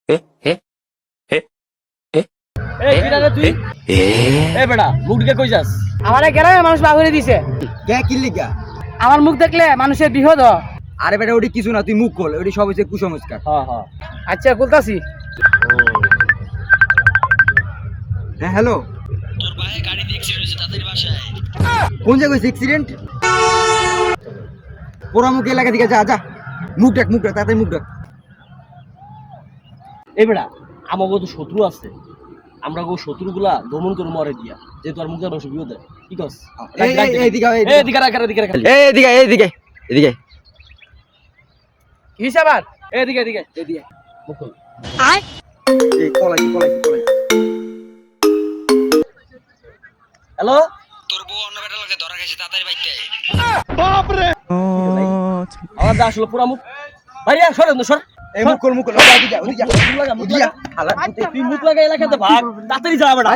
এই কিরারে তুই এই বেটা মুখ দিকে কই যাস? আমারে গ্রামে মানুষ বাহুরে দিছে। কে কি লিগা? আমার মুখ দেখলে মানুষের বিপদ হয়। আরে বেটা ওটি কিছু না, তুই মুখ খোল, ওটি সব হচ্ছে কুসংস্কার। হ্যাঁ হ্যাঁ আচ্ছা বলতাছি। হ্যাঁ হ্যালো, তোর ভাই গাড়ি দিয়ে অ্যাক্সিডেন্ট হয়েছে, তাদের বাসায়। কোন জায়গায় হয়েছে অ্যাক্সিডেন্ট? পোড়ামুখ এলাকা দিকে যা যা, মুখ ডাক তাড়াতাড়ি মুখ ডাক। এই বেটা আমাগো তো শত্রু আছে, আমরা গো শত্রুগুলা দমন করে মরে দিয়া যেহেতু আর মুখের বসে বিপদ কি কস? এইদিকে এদিকে রাখ এদিকে রাখ এইদিকে এদিকে কি হিসাব? এদিকে এদিকে এদিকে মুখ খোল। এই কলাই হ্যালো তোর বউ অন্য বেটার লগে ধরা গেছে, তাড়াতাড়ি বাইতে আয়। আমার দা আসলে পুরা মুখ ভাইয়া সরেন সর এই মুখ খোল, ওদিকে মুখ লাগা ওদিকে তুই মুখ লাগা এলাকাতে ভাগ তাড়াতাড়ি যা বেটা।